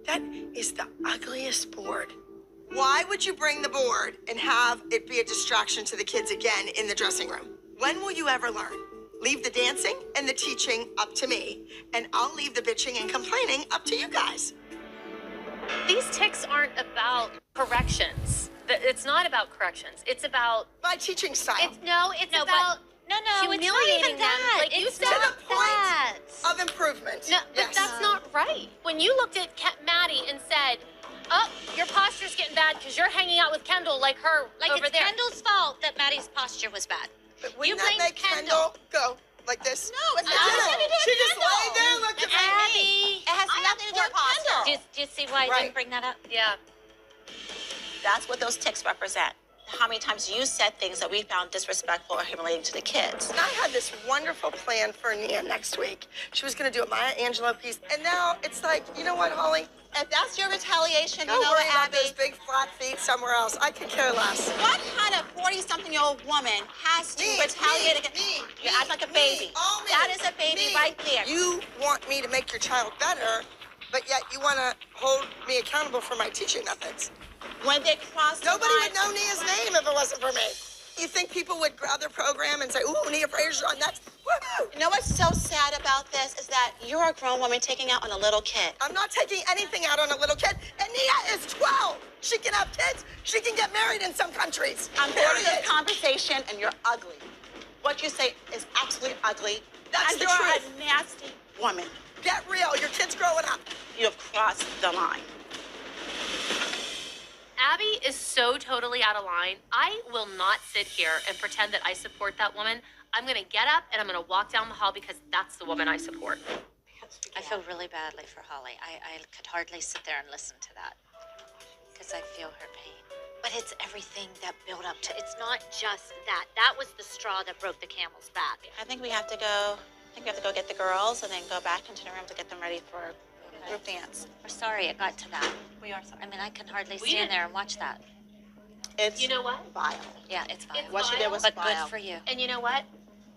That is the ugliest board. Why would you bring the board and have it be a distraction to the kids again in the dressing room? When will you ever learn? Leave the dancing and the teaching up to me, and I'll leave the bitching and complaining up to you guys. These ticks aren't about corrections. It's not about corrections. It's about my teaching style. It's about humiliating them. Like you said, to the point of improvement. No, but that's not right. When you looked at Maddie and said, "Oh, your posture's getting bad because you're hanging out with Kendall like her over there." It's Kendall's fault that Maddie's posture was bad. But wouldn't that make Kendall go like this? No, it's not. She just laid there and looked at Abby. It has nothing to do with posture. Do you see why I didn't bring that up? Yeah. That's what those ticks represent. How many times you said things that we found disrespectful or humiliating to the kids. And I had this wonderful plan for Nia next week. She was going to do a Maya Angelou piece. And now it's like, you know what, Holly? If that's your retaliation, Go you know worry what, about Abby? those big flat feet somewhere else. I could care less. What kind of 40-something-year-old woman has to retaliate against me? You act like a baby. That is a baby right there. You want me to make your child better, but yet you want to hold me accountable for my teaching methods. When they cross the Nobody line, would know Nia's name if it wasn't for me. You think people would grab their program and say, ooh, Nia Frazier's on, that's woohoo. You know what's so sad about this is that you're a grown woman taking out on a little kid. I'm not taking anything out on a little kid, and Nia is 12. She can have kids. She can get married in some countries. I'm having this conversation, and you're ugly. What you say is absolutely ugly. That's and the you're truth. a nasty woman. Get real. Your kid's growing up. You have crossed the line. Abby is so totally out of line. I will not sit here and pretend that I support that woman. I'm going to get up and I'm going to walk down the hall because that's the woman I support. I feel really badly for Holly. I could hardly sit there and listen to that because I feel her pain. But it's everything that built up to. It's not just that. That was the straw that broke the camel's back. I think we have to go get the girls and then go back into the room to get them ready for group dance. We're sorry it got to that. We are sorry. I mean, I can hardly stand there and watch that. It's You know what? vile. Yeah, it's vile. What she did was But vile. good for you. And you know what?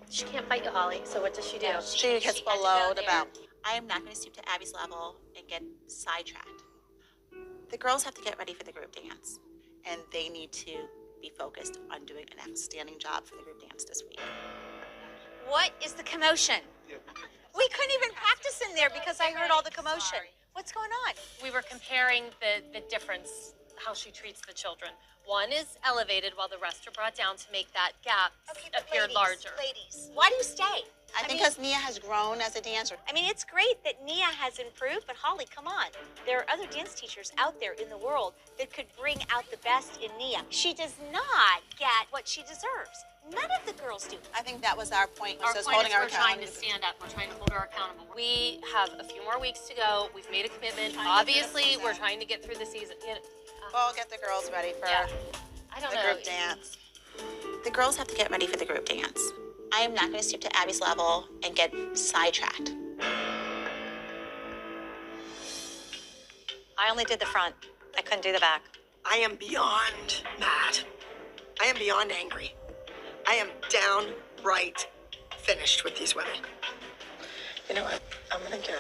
She can't fight you, Holly. So what does she do? She gets She had to below go the there. belt. I am not going to stoop to Abby's level and get sidetracked. The girls have to get ready for the group dance, and they need to be focused on doing an outstanding job for the group dance this week. What is the commotion? We couldn't even practice in there because I heard all the commotion. What's going on? We were comparing the difference, how she treats the children. One is elevated while the rest are brought down to make that gap appear larger. Ladies, why do you stay? I think because Nia has grown as a dancer. I mean, it's great that Nia has improved, but Holly, come on. There are other dance teachers out there in the world that could bring out the best in Nia. She does not get what she deserves. None of the girls do. I think that was our point. Our Was point holding is our we're trying to accountable. stand up. We're trying to hold her accountable. We have a few more weeks to go. We've made a commitment. Obviously, we're trying to get through the season. We'll get the girls ready for I don't the know. group dance. The girls have to get ready for the group dance. I am not going to stoop to Abby's level and get sidetracked. I only did the front. I couldn't do the back. I am beyond mad. I am beyond angry. I am downright finished with these women. You know what? I'm gonna go.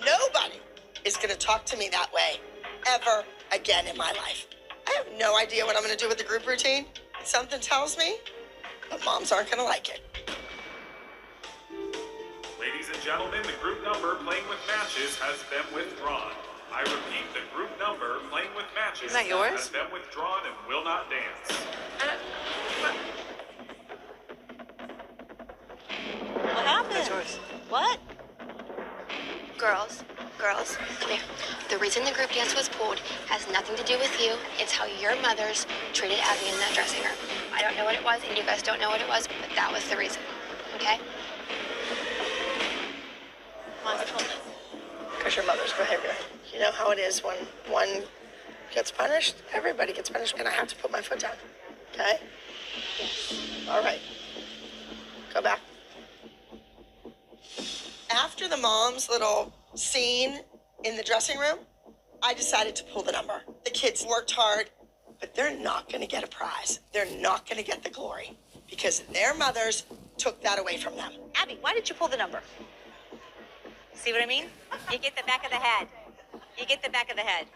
Nobody is gonna talk to me that way ever again in my life. I have no idea what I'm gonna do with the group routine. Something tells me the moms aren't gonna like it. Ladies and gentlemen, the group number playing with matches has been withdrawn. I repeat, the group number playing with matches Isn't that yours? has been withdrawn and will not dance. What happened? That's yours. What? Girls, come here. The reason the group dance was pulled has nothing to do with you. It's how your mothers treated Abby in that dressing room. I don't know what it was, and you guys don't know what it was, but that was the reason. Okay? Because your mother's behavior. You know how it is when one gets punished, everybody gets punished, and I have to put my foot down. Okay? All right. Go back. After the mom's little scene in the dressing room, I decided to pull the number. The kids worked hard, but they're not going to get a prize. They're not going to get the glory because their mothers took that away from them. Abby, why did you pull the number? See what I mean? You get the back of the head. You get the back of the head.